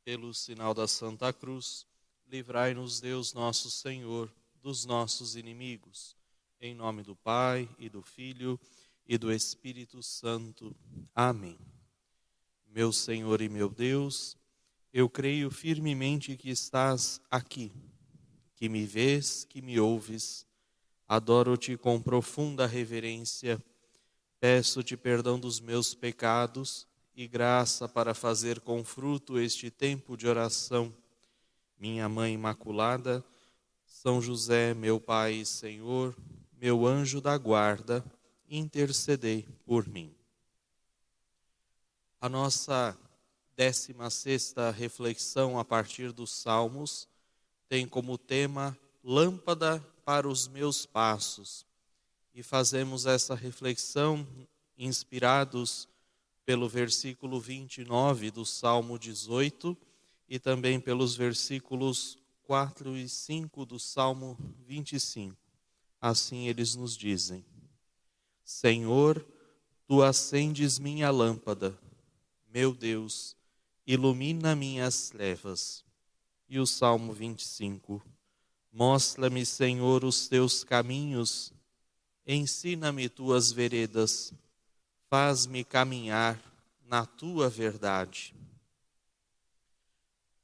Pelo sinal da Santa Cruz, livrai-nos Deus nosso Senhor dos nossos inimigos. Em nome do Pai, e do Filho, e do Espírito Santo. Amém. Meu Senhor e meu Deus, eu creio firmemente que estás aqui, que me vês, que me ouves. Adoro-te com profunda reverência. Peço-te perdão dos meus pecados e graça para fazer com fruto este tempo de oração. Minha Mãe Imaculada, São José, meu Pai e Senhor, meu anjo da guarda, intercedei por mim. A nossa 16ª reflexão a partir dos Salmos tem como tema Lâmpada para os meus passos. E fazemos essa reflexão inspirados pelo versículo 29 do Salmo 18 e também pelos versículos 4 e 5 do Salmo 25. Assim eles nos dizem: Senhor, tu acendes minha lâmpada, meu Deus, ilumina minhas trevas. E o Salmo 25: Mostra-me, Senhor, os teus caminhos, ensina-me tuas veredas, faz-me caminhar na tua verdade.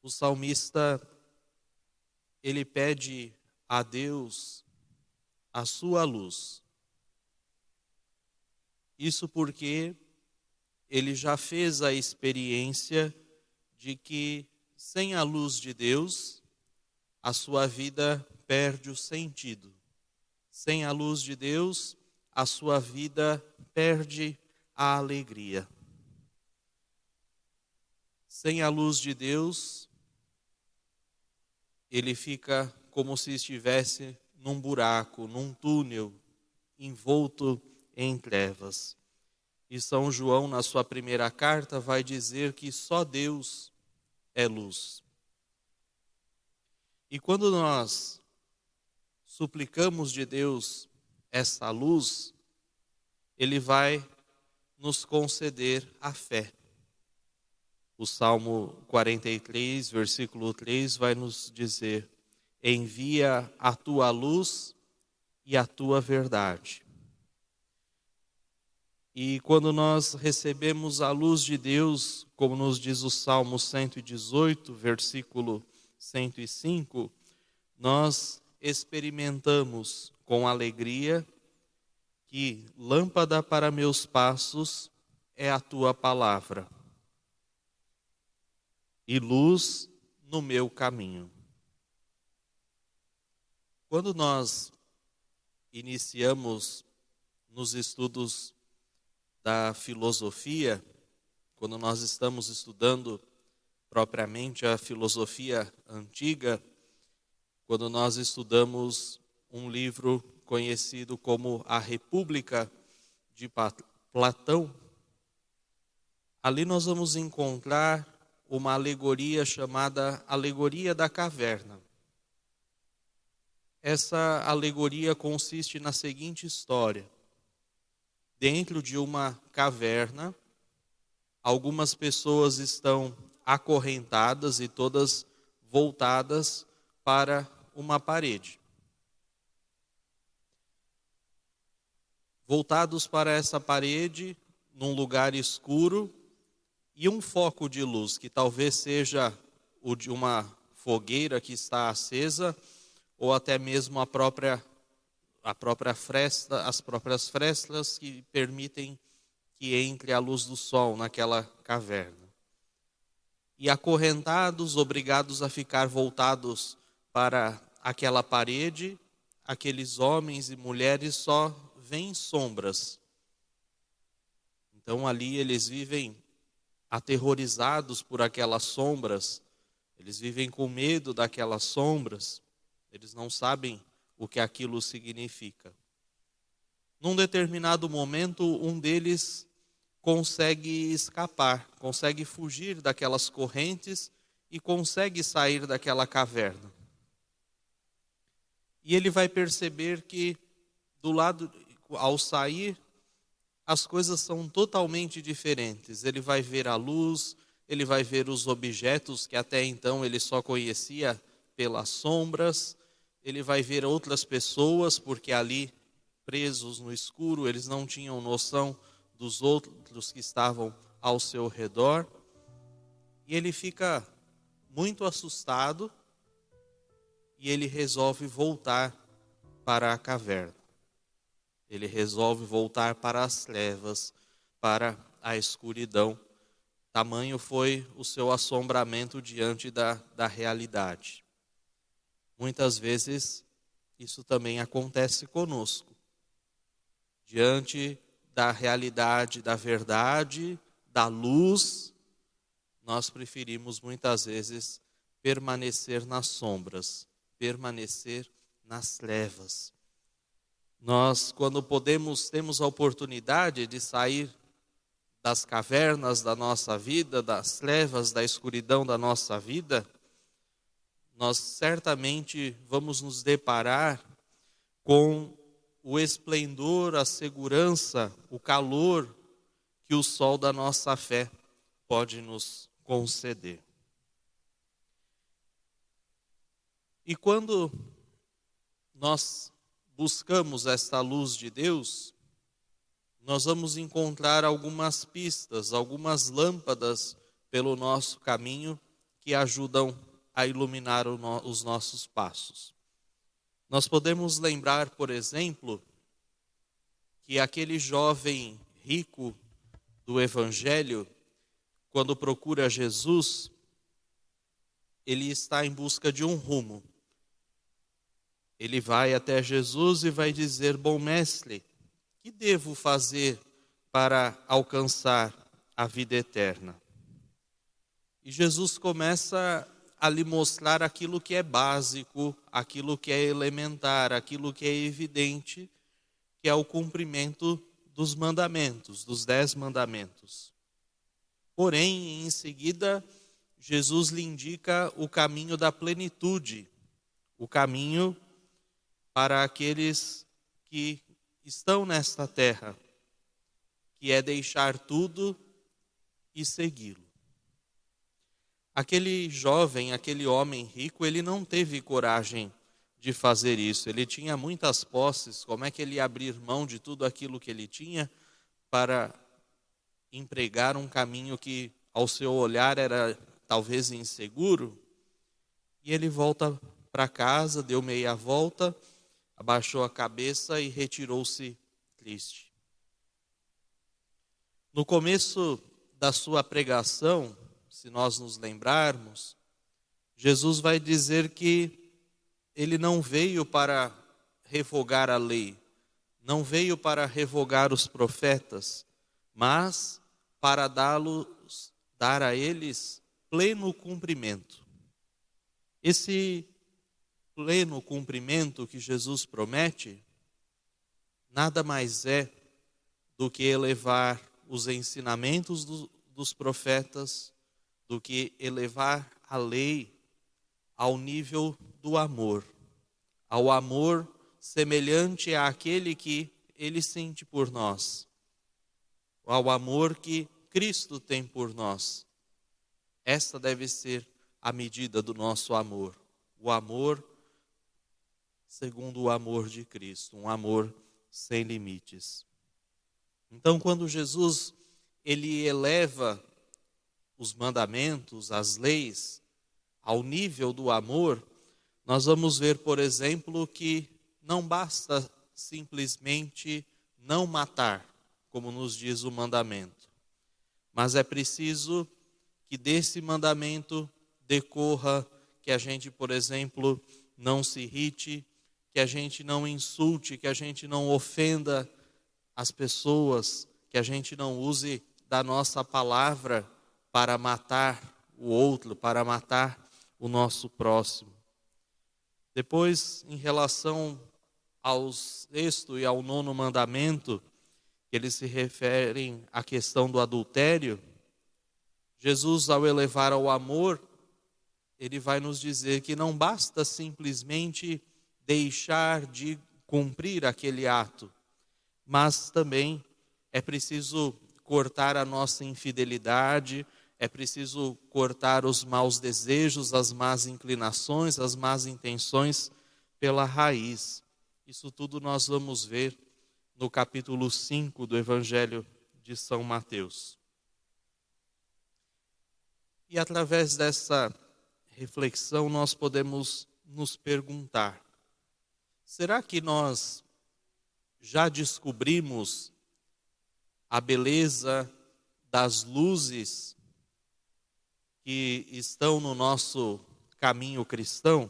O salmista, ele pede a Deus a sua luz. Isso porque ele já fez a experiência de que sem a luz de Deus, a sua vida perde o sentido. Sem a luz de Deus, a sua vida perde a alegria. Sem a luz de Deus, ele fica como se estivesse num buraco, num túnel, envolto em trevas. E São João, na sua primeira carta, vai dizer que só Deus é luz. E quando nós suplicamos de Deus essa luz, Ele vai nos conceder a fé. O Salmo 43, versículo 3, vai nos dizer: envia a tua luz e a tua verdade. E quando nós recebemos a luz de Deus, como nos diz o Salmo 118, versículo 105, nós experimentamos com alegria que lâmpada para meus passos é a tua palavra e luz no meu caminho. Quando nós iniciamos nos estudos da filosofia, quando nós estamos estudando propriamente a filosofia antiga, quando nós estudamos um livro conhecido como A República de Platão, ali nós vamos encontrar uma alegoria chamada Alegoria da Caverna. Essa alegoria consiste na seguinte história: dentro de uma caverna, algumas pessoas estão acorrentadas e todas voltadas para uma parede. Voltados para essa parede, num lugar escuro, e um foco de luz, que talvez seja o de uma fogueira que está acesa, ou até mesmo a própria fresta, as próprias frestas que permitem que entre a luz do sol naquela caverna. E acorrentados, obrigados a ficar voltados para aquela parede, aqueles homens e mulheres só veem sombras. Então ali eles vivem aterrorizados por aquelas sombras, eles vivem com medo daquelas sombras, eles não sabem o que aquilo significa. Num determinado momento, um deles consegue escapar, consegue fugir daquelas correntes e consegue sair daquela caverna. E ele vai perceber que do lado, ao sair, as coisas são totalmente diferentes. Ele vai ver a luz, ele vai ver os objetos que até então ele só conhecia pelas sombras, ele vai ver outras pessoas, porque ali, presos no escuro, eles não tinham noção dos outros que estavam ao seu redor. E ele fica muito assustado e ele resolve voltar para a caverna. Ele resolve voltar para as trevas, para a escuridão. Tamanho foi o seu assombramento diante da realidade. Muitas vezes isso também acontece conosco. Diante da realidade, da verdade, da luz, nós preferimos muitas vezes permanecer nas sombras, permanecer nas trevas. Nós, quando temos a oportunidade de sair das cavernas da nossa vida, das trevas, da escuridão da nossa vida, nós certamente vamos nos deparar com o esplendor, a segurança, o calor que o sol da nossa fé pode nos conceder. E quando nós buscamos esta luz de Deus, nós vamos encontrar algumas pistas, algumas lâmpadas pelo nosso caminho que ajudam a iluminar os nossos passos. Nós podemos lembrar, por exemplo, que aquele jovem rico do Evangelho, quando procura Jesus, ele está em busca de um rumo. Ele vai até Jesus e vai dizer: bom mestre, que devo fazer para alcançar a vida eterna? E Jesus começa a lhe mostrar aquilo que é básico, aquilo que é elementar, aquilo que é evidente, que é o cumprimento dos mandamentos, dos 10 mandamentos. Porém, em seguida, Jesus lhe indica o caminho da plenitude, o caminho para aqueles que estão nesta terra, que é deixar tudo e segui-lo. Aquele jovem, aquele homem rico, ele não teve coragem de fazer isso. Ele tinha muitas posses, como é que ele ia abrir mão de tudo aquilo que ele tinha para empregar um caminho que ao seu olhar era talvez inseguro? E ele volta para casa, deu meia volta, abaixou a cabeça e retirou-se triste. No começo da sua pregação, se nós nos lembrarmos, Jesus vai dizer que ele não veio para revogar a lei, não veio para revogar os profetas, mas para dar a eles pleno cumprimento. Esse pleno cumprimento que Jesus promete, nada mais é do que elevar os ensinamentos dos profetas, do que elevar a lei ao nível do amor, ao amor semelhante àquele que ele sente por nós, ao amor que Cristo tem por nós. Esta deve ser a medida do nosso amor, o amor segundo o amor de Cristo, um amor sem limites. Então, quando Jesus ele eleva os mandamentos, as leis, ao nível do amor, nós vamos ver, por exemplo, que não basta simplesmente não matar, como nos diz o mandamento, mas é preciso que desse mandamento decorra que a gente, por exemplo, não se irrite, que a gente não insulte, que a gente não ofenda as pessoas, que a gente não use da nossa palavra para matar o outro, para matar o nosso próximo. Depois, em relação ao 6º e ao 9º mandamento, que eles se referem à questão do adultério, Jesus, ao elevar ao amor, ele vai nos dizer que não basta simplesmente deixar de cumprir aquele ato, mas também é preciso cortar a nossa infidelidade, é preciso cortar os maus desejos, as más inclinações, as más intenções pela raiz. Isso tudo nós vamos ver no capítulo 5 do Evangelho de São Mateus. E através dessa reflexão nós podemos nos perguntar: será que nós já descobrimos a beleza das luzes que estão no nosso caminho cristão?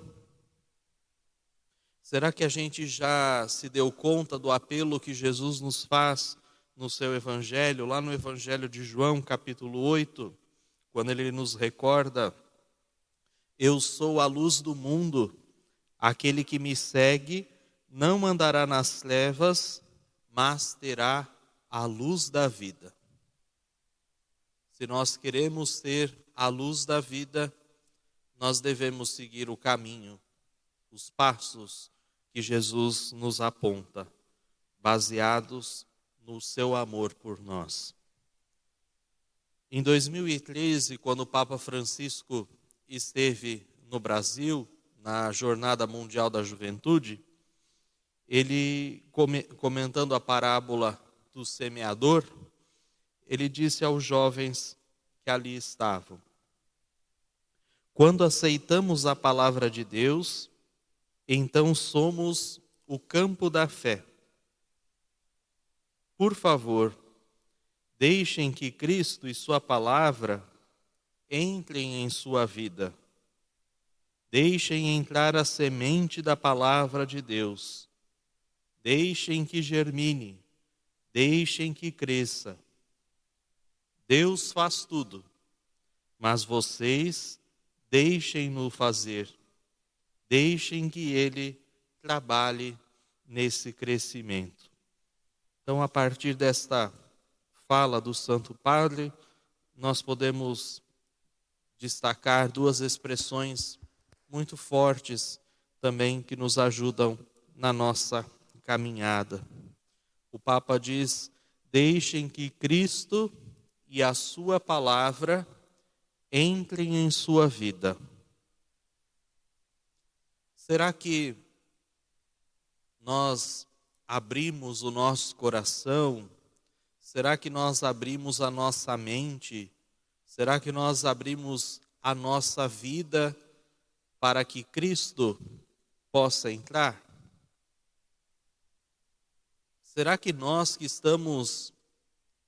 Será que a gente já se deu conta do apelo que Jesus nos faz no seu Evangelho, lá no Evangelho de João, capítulo 8, quando ele nos recorda: eu sou a luz do mundo, aquele que me segue não andará nas trevas, mas terá a luz da vida. Se nós queremos ter a luz da vida, nós devemos seguir o caminho, os passos que Jesus nos aponta, baseados no seu amor por nós. Em 2013, quando o Papa Francisco esteve no Brasil, na Jornada Mundial da Juventude, ele, comentando a parábola do semeador, ele disse aos jovens que ali estavam: quando aceitamos a palavra de Deus, então somos o campo da fé. Por favor, deixem que Cristo e sua palavra entrem em sua vida. Deixem entrar a semente da palavra de Deus. Deixem que germine. Deixem que cresça. Deus faz tudo, mas vocês deixem-no fazer. Deixem que Ele trabalhe nesse crescimento. Então, a partir desta fala do Santo Padre, nós podemos destacar duas expressões muito fortes também que nos ajudam na nossa caminhada. O Papa diz: deixem que Cristo e a sua palavra entrem em sua vida. Será que nós abrimos o nosso coração? Será que nós abrimos a nossa mente? Será que nós abrimos a nossa vida para que Cristo possa entrar? Será que nós que estamos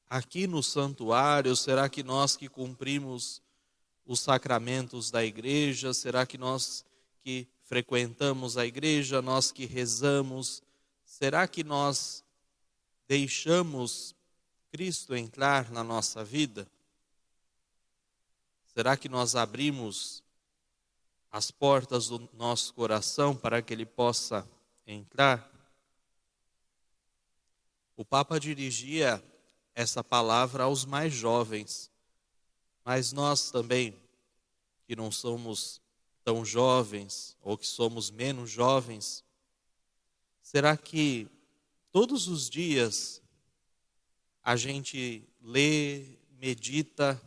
aqui no santuário, será que nós que cumprimos os sacramentos da igreja, será que nós que frequentamos a igreja, nós que rezamos, será que nós deixamos Cristo entrar na nossa vida? Será que nós abrimos as portas do nosso coração para que Ele possa entrar? O Papa dirigia essa palavra aos mais jovens, mas nós também, que não somos tão jovens, ou que somos menos jovens, será que todos os dias a gente lê, medita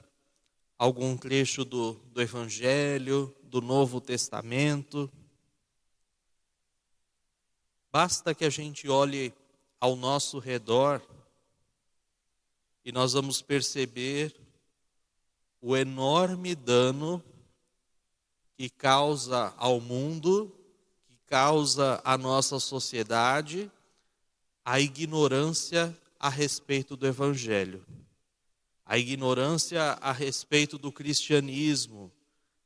algum trecho do Evangelho, do Novo Testamento? Basta que a gente olhe ao nosso redor e nós vamos perceber o enorme dano que causa ao mundo, que causa à nossa sociedade, a ignorância a respeito do Evangelho, a ignorância a respeito do cristianismo,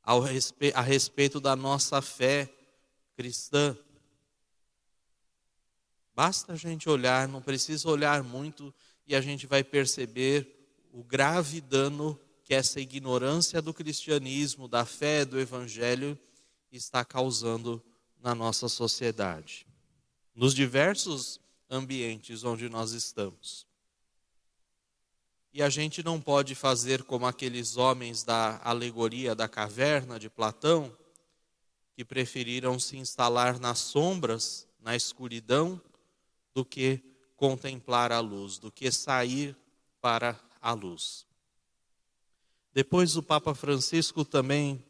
a respeito da nossa fé cristã. Basta a gente olhar, não precisa olhar muito, e a gente vai perceber o grave dano que essa ignorância do cristianismo, da fé, do Evangelho, está causando na nossa sociedade, nos diversos ambientes onde nós estamos. E a gente não pode fazer como aqueles homens da alegoria da caverna de Platão, que preferiram se instalar nas sombras, na escuridão, do que contemplar a luz, do que sair para a luz. Depois o Papa Francisco também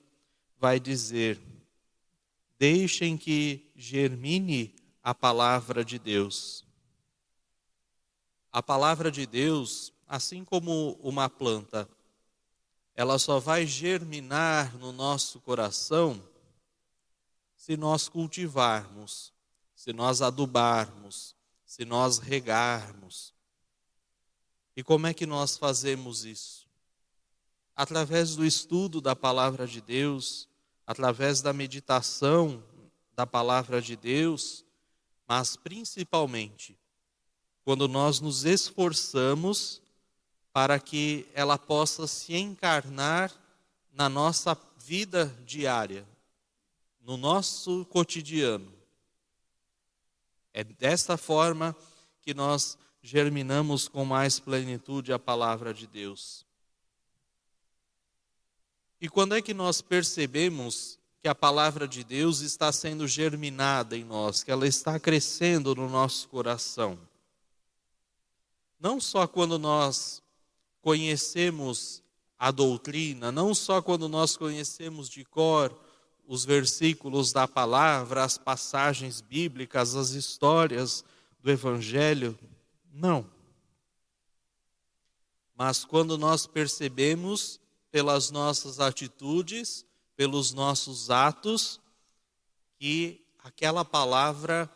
vai dizer: deixem que germine a palavra de Deus. A palavra de Deus, assim como uma planta, ela só vai germinar no nosso coração se nós cultivarmos, se nós adubarmos, se nós regarmos. E como é que nós fazemos isso? Através do estudo da palavra de Deus, através da meditação da palavra de Deus, mas principalmente quando nós nos esforçamos para que ela possa se encarnar na nossa vida diária, no nosso cotidiano. É desta forma que nós germinamos com mais plenitude a palavra de Deus. E quando é que nós percebemos que a palavra de Deus está sendo germinada em nós, que ela está crescendo no nosso coração? Não só quando nós conhecemos a doutrina, não só quando nós conhecemos de cor os versículos da palavra, as passagens bíblicas, as histórias do Evangelho, não. Mas quando nós percebemos pelas nossas atitudes, pelos nossos atos, que aquela palavra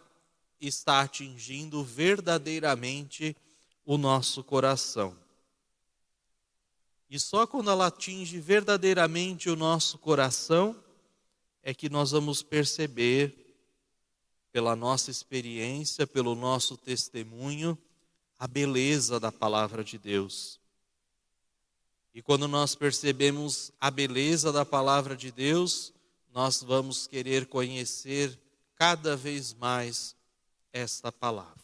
está atingindo verdadeiramente o nosso coração. E só quando ela atinge verdadeiramente o nosso coração é que nós vamos perceber, pela nossa experiência, pelo nosso testemunho, a beleza da palavra de Deus. E quando nós percebemos a beleza da palavra de Deus, nós vamos querer conhecer cada vez mais esta palavra.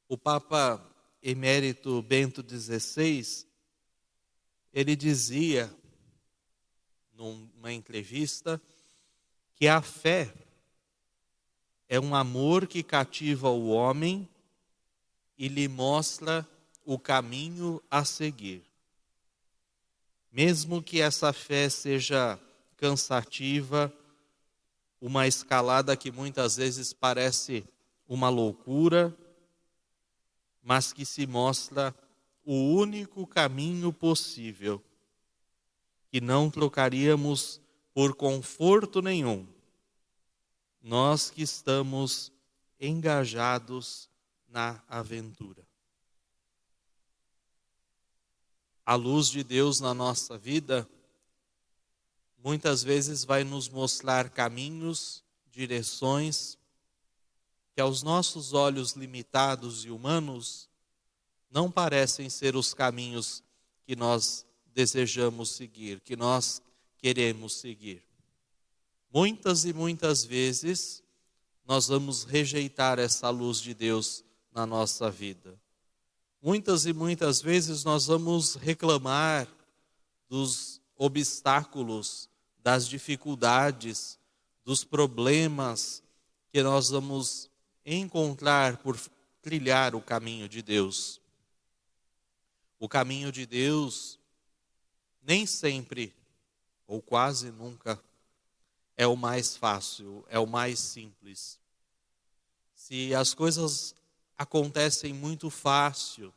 O Papa Emérito Bento XVI, ele dizia, numa entrevista, que a fé é um amor que cativa o homem e lhe mostra o caminho a seguir. Mesmo que essa fé seja cansativa, uma escalada que muitas vezes parece uma loucura, mas que se mostra o único caminho possível, que não trocaríamos por conforto nenhum, nós que estamos engajados na aventura. A luz de Deus na nossa vida, muitas vezes vai nos mostrar caminhos, direções, que aos nossos olhos limitados e humanos não parecem ser os caminhos que nós desejamos seguir, que nós queremos seguir. Muitas e muitas vezes nós vamos rejeitar essa luz de Deus na nossa vida. Muitas e muitas vezes nós vamos reclamar dos obstáculos, das dificuldades, dos problemas que nós vamos encontrar por trilhar o caminho de Deus. O caminho de Deus nem sempre, ou quase nunca, é o mais fácil, é o mais simples. Se as coisas acontecem muito fácil,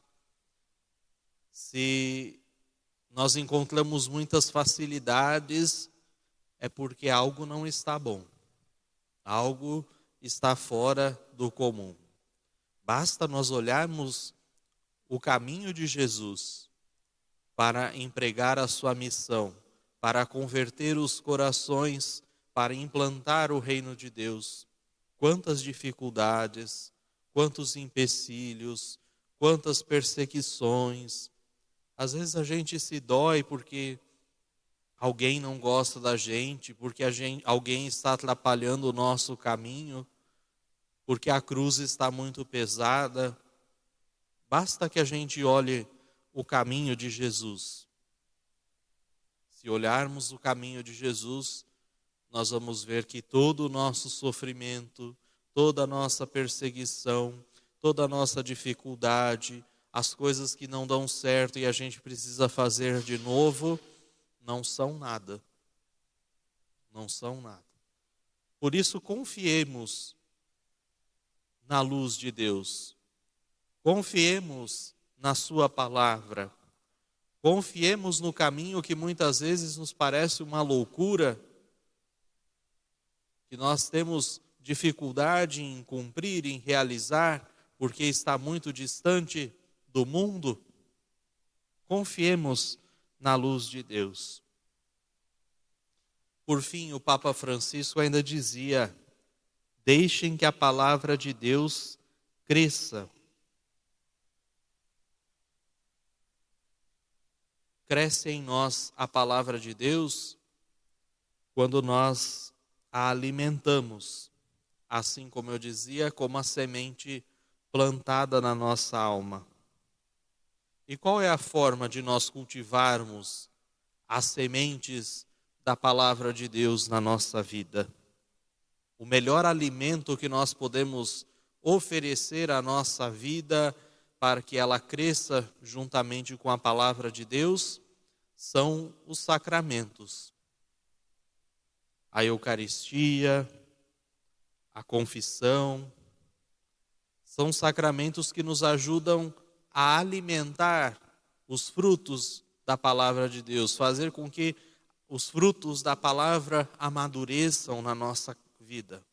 se nós encontramos muitas facilidades, é porque algo não está bom. Algo está fora do comum. Basta nós olharmos o caminho de Jesus para empregar a sua missão, para converter os corações, para implantar o reino de Deus. Quantas dificuldades, quantos empecilhos, quantas perseguições. Às vezes a gente se dói porque alguém não gosta da gente, porque alguém está atrapalhando o nosso caminho, porque a cruz está muito pesada. Basta que a gente olhe o caminho de Jesus. Se olharmos o caminho de Jesus, nós vamos ver que todo o nosso sofrimento, toda a nossa perseguição, toda a nossa dificuldade, as coisas que não dão certo e a gente precisa fazer de novo, não são nada. Não são nada. Por isso, confiemos na luz de Deus. Confiemos na sua palavra. Confiemos no caminho que muitas vezes nos parece uma loucura, que nós temos dificuldade em cumprir, em realizar, porque está muito distante do mundo. Confiemos na luz de Deus. Por fim, o Papa Francisco ainda dizia: deixem que a palavra de Deus cresça. Cresce em nós a palavra de Deus quando nós a alimentamos, assim como eu dizia, como a semente plantada na nossa alma. E qual é a forma de nós cultivarmos as sementes da palavra de Deus na nossa vida? O melhor alimento que nós podemos oferecer à nossa vida para que ela cresça juntamente com a palavra de Deus são os sacramentos. A Eucaristia, a confissão, são sacramentos que nos ajudam a alimentar os frutos da palavra de Deus, fazer com que os frutos da palavra amadureçam na nossa vida.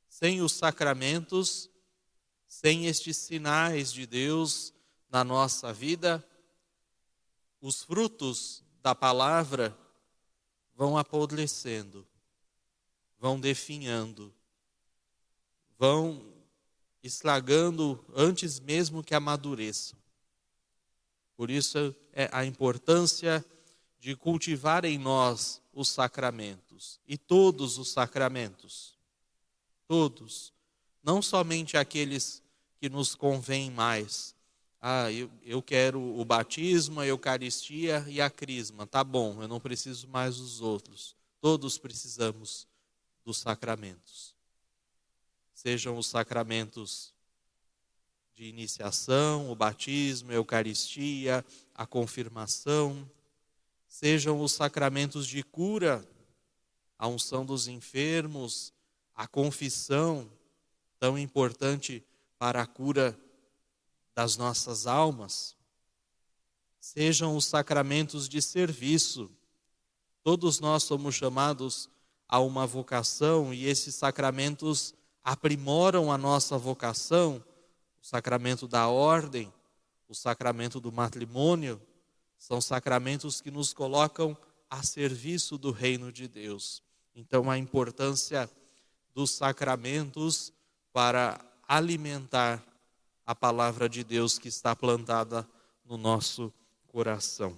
Sem os sacramentos, sem estes sinais de Deus na nossa vida, os frutos da palavra vão apodrecendo, vão definhando, vão estragando antes mesmo que amadureçam. Por isso é a importância de cultivar em nós os sacramentos, e todos os sacramentos, todos, não somente aqueles que nos convêm mais. Eu quero o batismo, a Eucaristia e a crisma, tá bom, eu não preciso mais dos outros. Todos precisamos dos sacramentos. Sejam os sacramentos de iniciação, o batismo, a Eucaristia, a confirmação, sejam os sacramentos de cura, a unção dos enfermos, a confissão, tão importante para a cura das nossas almas, sejam os sacramentos de serviço. Todos nós somos chamados a uma vocação e esses sacramentos aprimoram a nossa vocação. O sacramento da ordem, o sacramento do matrimônio, são sacramentos que nos colocam a serviço do reino de Deus. Então, a importância dos sacramentos para alimentar a palavra de Deus que está plantada no nosso coração.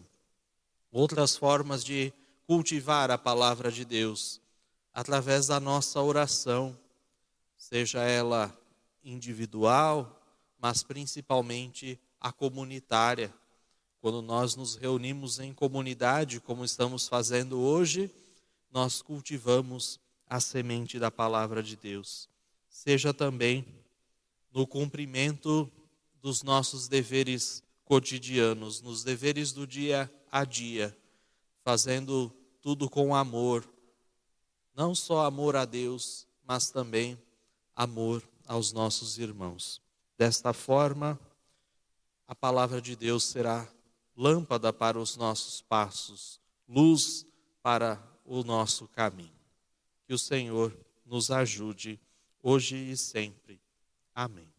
Outras formas de cultivar a palavra de Deus, através da nossa oração, seja ela individual, mas principalmente a comunitária. Quando nós nos reunimos em comunidade, como estamos fazendo hoje, nós cultivamos a semente da palavra de Deus. Seja também no cumprimento dos nossos deveres cotidianos, nos deveres do dia a dia, fazendo tudo com amor, não só amor a Deus, mas também amor aos nossos irmãos. Desta forma, a palavra de Deus será lâmpada para os nossos passos, luz para o nosso caminho. Que o Senhor nos ajude hoje e sempre. Amém.